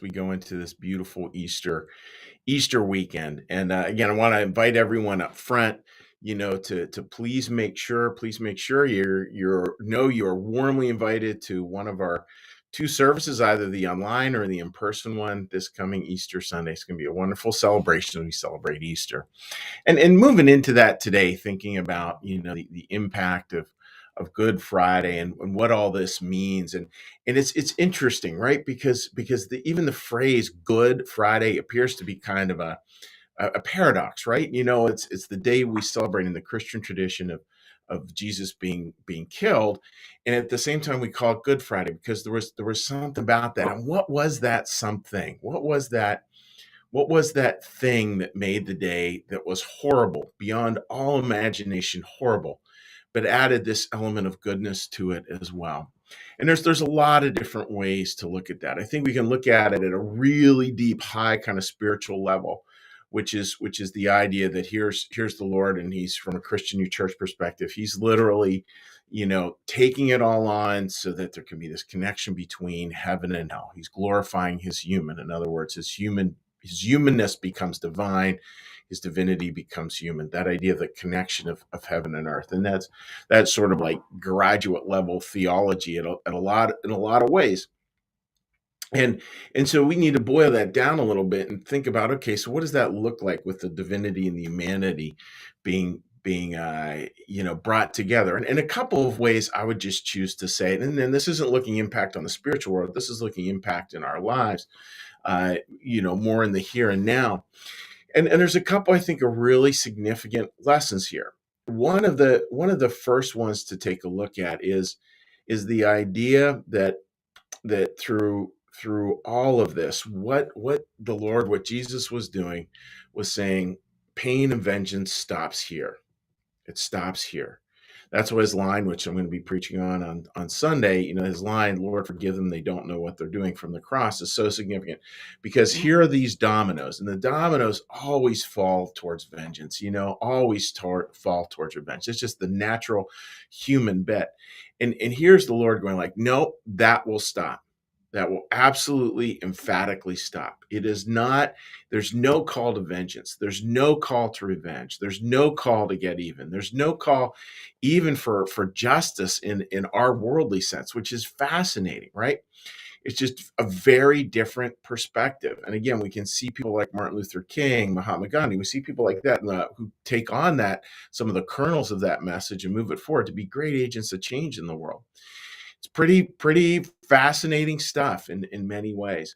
we go into this beautiful Easter weekend. And again, I want to invite everyone up front, to please make sure you're warmly invited to one of our two services, either the online or the in-person one this coming Easter Sunday. It's going to be a wonderful celebration. We celebrate Easter. And moving into that today, thinking about the impact of Good Friday and what all this means, and it's interesting, right? Because even the phrase Good Friday appears to be kind of a paradox, right? It's the day we celebrate in the Christian tradition of Jesus being killed, and at the same time we call it Good Friday because there was something about that. And what was that something? What was that thing that made the day that was horrible, beyond all imagination horrible, but added this element of goodness to it as well? And there's a lot of different ways to look at that. I think we can look at it at a really deep, high kind of spiritual level, which is the idea that here's the Lord, and he's, from a Christian New Church perspective, he's literally, taking it all on so that there can be this connection between heaven and hell. He's glorifying his human. In other words, his humanness becomes divine, his divinity becomes human. That idea of the connection of heaven and earth, and that's sort of like graduate level theology in a lot of ways. And so we need to boil that down a little bit and think about, okay, so what does that look like with the divinity and the humanity being brought together? And in a couple of ways, I would just choose to say it. And then this isn't looking impact on the spiritual world. This is looking impact in our lives, more in the here and now. And there's a couple, I think, of really significant lessons here. One of the first ones to take a look at is the idea that through all of this, what Jesus was doing was saying, pain and vengeance stops here. It stops here. That's what his line, which I'm going to be preaching on Sunday, his line, Lord, forgive them, they don't know what they're doing, from the cross, is so significant, because here are these dominoes, and the dominoes always fall towards vengeance, always fall towards revenge. It's just the natural human bit. And here's the Lord going like, no, that will stop. That will absolutely emphatically stop. It is not, there's no call to vengeance. There's no call to revenge. There's no call to get even. There's no call even for justice in our worldly sense, which is fascinating, right? It's just a very different perspective. And again, we can see people like Martin Luther King, Mahatma Gandhi. We see people like that who take on some of the kernels of that message and move it forward to be great agents of change in the world. It's pretty fascinating stuff in many ways.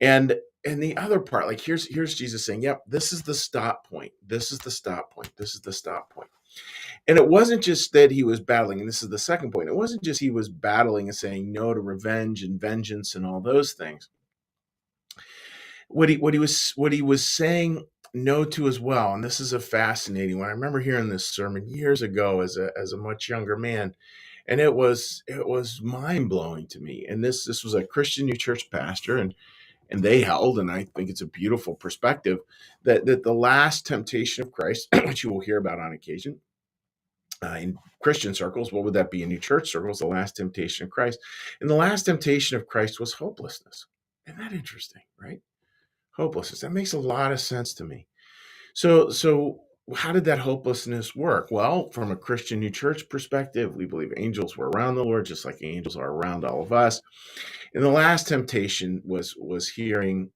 And the other part, like here's Jesus saying, yep, this is the stop point. This is the stop point. This is the stop point. And it wasn't just that he was battling, and this is the second point. It wasn't just he was battling and saying no to revenge and vengeance and all those things. What he was saying no to as well, and this is a fascinating one. I remember hearing this sermon years ago as a much younger man. And it was mind-blowing to me. And this was a Christian New Church pastor, and they held, and I think it's a beautiful perspective, that the last temptation of Christ, which you will hear about on occasion in Christian circles, what would that be in New Church circles? The last temptation of Christ. And the last temptation of Christ was hopelessness. Isn't that interesting, right? Hopelessness. That makes a lot of sense to me. So how did that hopelessness work? Well, from a Christian New Church perspective, we believe angels were around the Lord, just like angels are around all of us. And the last temptation was hearing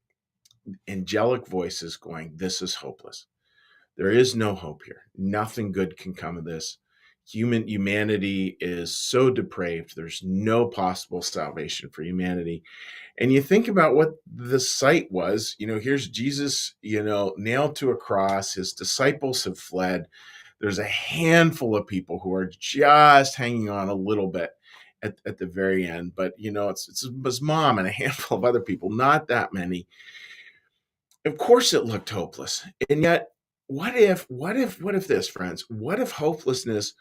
angelic voices going, this is hopeless. There is no hope here. Nothing good can come of this. Humanity is so depraved. There's no possible salvation for humanity. And you think about what the sight was, here's Jesus, nailed to a cross. His disciples have fled. There's a handful of people who are just hanging on a little bit at the very end. But, it's his mom and a handful of other people, not that many. Of course it looked hopeless. And yet, what if this, friends? What if hopelessness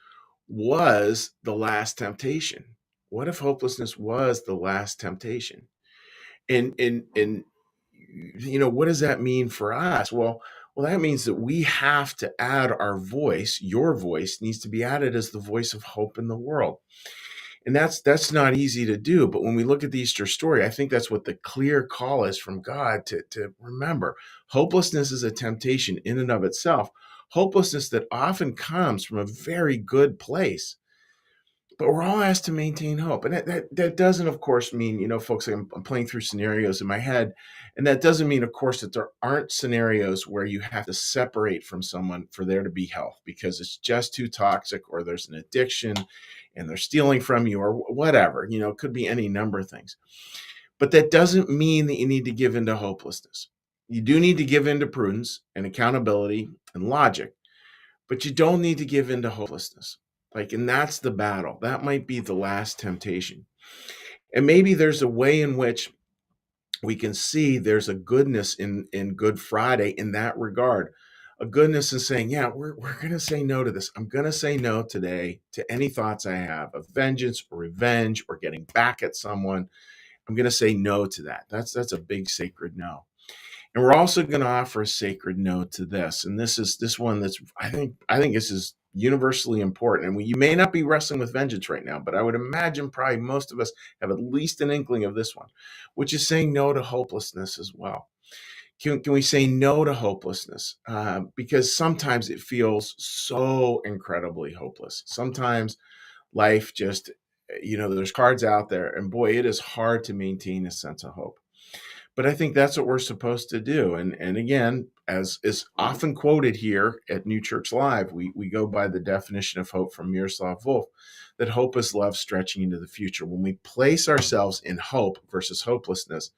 was the last temptation? What if hopelessness was the last temptation? And what does that mean for us? Well, that means that we have to add our voice. Your voice needs to be added as the voice of hope in the world. And that's not easy to do. But when we look at the Easter story, I think that's what the clear call is from God to remember. Hopelessness is a temptation in and of itself. Hopelessness that often comes from a very good place. But we're all asked to maintain hope. And that doesn't, of course, mean, folks, I'm playing through scenarios in my head. And that doesn't mean, of course, that there aren't scenarios where you have to separate from someone for there to be health because it's just too toxic or there's an addiction and they're stealing from you or whatever. It could be any number of things. But that doesn't mean that you need to give into hopelessness. You do need to give into prudence and accountability and logic, but you don't need to give into hopelessness. And that's the battle. That might be the last temptation. And maybe there's a way in which we can see there's a goodness in Good Friday in that regard. A goodness in saying, yeah, we're going to say no to this. I'm going to say no today to any thoughts I have of vengeance or revenge or getting back at someone. I'm going to say no to that. That's a big sacred no. And we're also going to offer a sacred no to this. And this one that's I think this is universally important. And you may not be wrestling with vengeance right now, but I would imagine probably most of us have at least an inkling of this one, which is saying no to hopelessness as well. Can we say no to hopelessness? Because sometimes it feels so incredibly hopeless. Sometimes life just, there's cards out there, and boy, it is hard to maintain a sense of hope. But I think that's what we're supposed to do. And again, as is often quoted here at New Church Live, we go by the definition of hope from Miroslav Volf, that hope is love stretching into the future. When we place ourselves in hope versus hopelessness,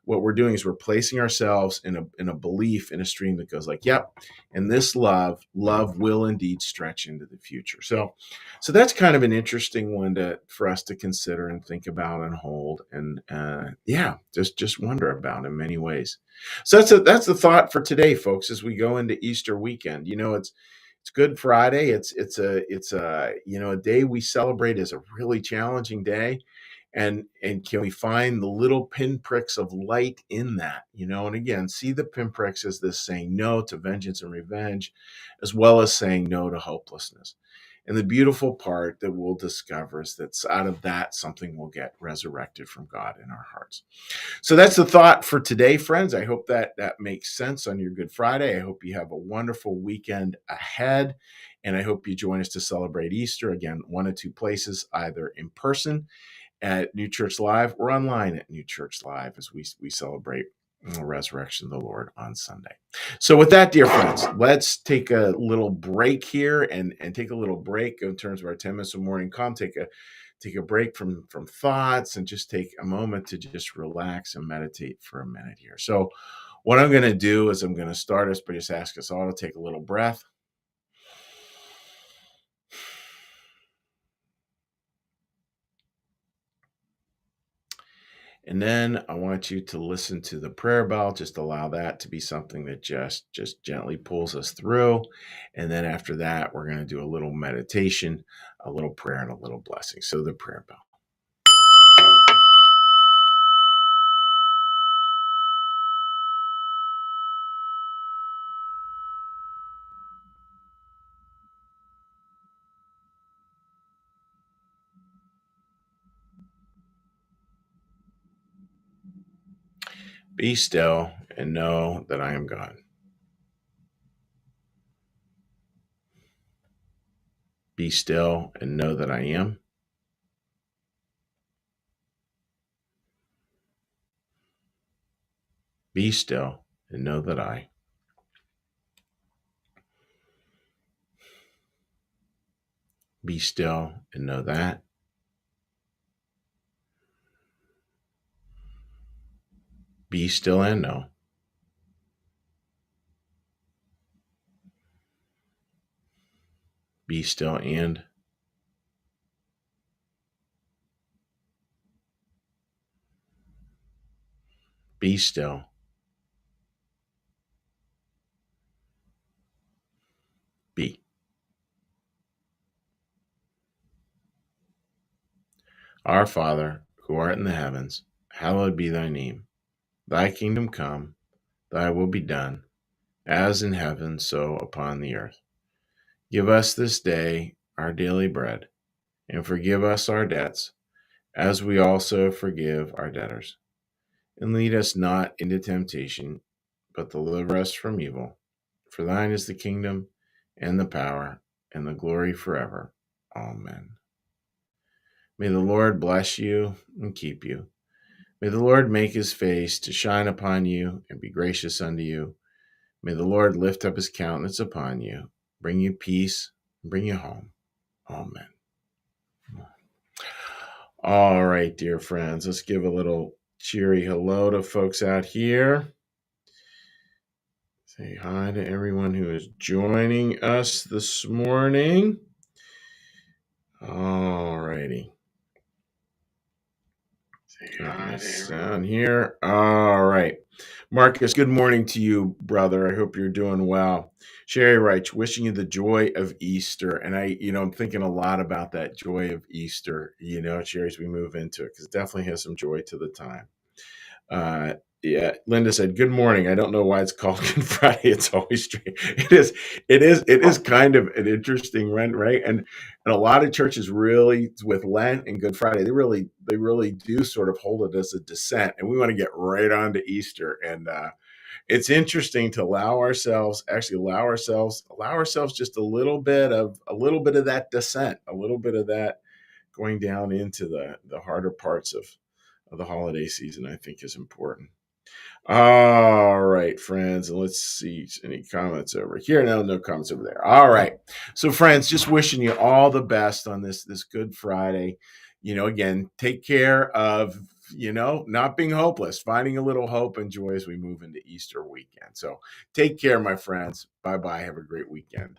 what we're doing is we're placing ourselves in a belief in a stream that goes like, yep, and this love will indeed stretch into the future. So that's kind of an interesting one for us to consider and think about and hold, and just wonder about in many ways. So that's the thought for today, folks, as we go into Easter weekend. It's Good Friday. It's a day we celebrate as a really challenging day, and can we find the little pinpricks of light in that, and again, see the pinpricks as this saying no to vengeance and revenge, as well as saying no to hopelessness. And the beautiful part that we'll discover is that out of that, something will get resurrected from God in our hearts. So that's the thought for today, friends. I hope that makes sense on your Good Friday. I hope you have a wonderful weekend ahead, and I hope you join us to celebrate Easter. Again, one of two places, either in person at New Church Live or online at New Church Live, as we celebrate the resurrection of the Lord on Sunday. So with that, dear friends, let's take a little break here and take a little break in terms of our 10 minutes of morning calm. Take a break from thoughts and just take a moment to just relax and meditate for a minute here. So what I'm going to do is I'm going to start us by just ask us all to take a little breath. And then I want you to listen to the prayer bell. Just allow that to be something that just gently pulls us through. And then after that, we're going to do a little meditation, a little prayer, and a little blessing. So the prayer bell. Be still and know that I am God. Be still and know that I am. Be still and know that I. Be still and know that. Be still and know. Be still and. Be still. Be. Our Father, who art in the heavens, hallowed be thy name. Thy kingdom come, thy will be done, as in heaven, so upon the earth. Give us this day our daily bread, and forgive us our debts, as we also forgive our debtors. And lead us not into temptation, but deliver us from evil. For thine is the kingdom, and the power, and the glory forever. Amen. May the Lord bless you and keep you. May the Lord make his face to shine upon you and be gracious unto you. May the Lord lift up his countenance upon you, bring you peace, and bring you home. Amen. All right, dear friends, let's give a little cheery hello to folks out here. Say hi to everyone who is joining us this morning. All righty. Getting this down here. All right. Marcus, good morning to you, brother. I hope you're doing well. Sherry writes, wishing you the joy of Easter. And I'm thinking a lot about that joy of Easter, Sherry, as we move into it, because it definitely has some joy to the time. Yeah, Linda said, good morning. I don't know why it's called Good Friday. It's always strange. It is kind of an interesting one, right? And a lot of churches really, with Lent and Good Friday, they really do sort of hold it as a descent. And we want to get right on to Easter. And it's interesting to allow ourselves just a little bit of that descent, a little bit of that going down into the harder parts of the holiday season, I think, is important. All right, friends, and let's see any comments over here. No comments over there. All right, so friends, just wishing you all the best on this Good Friday. Again, take care of not being hopeless, finding a little hope and joy as we move into Easter weekend. So take care, my friends. Bye bye. Have a great weekend.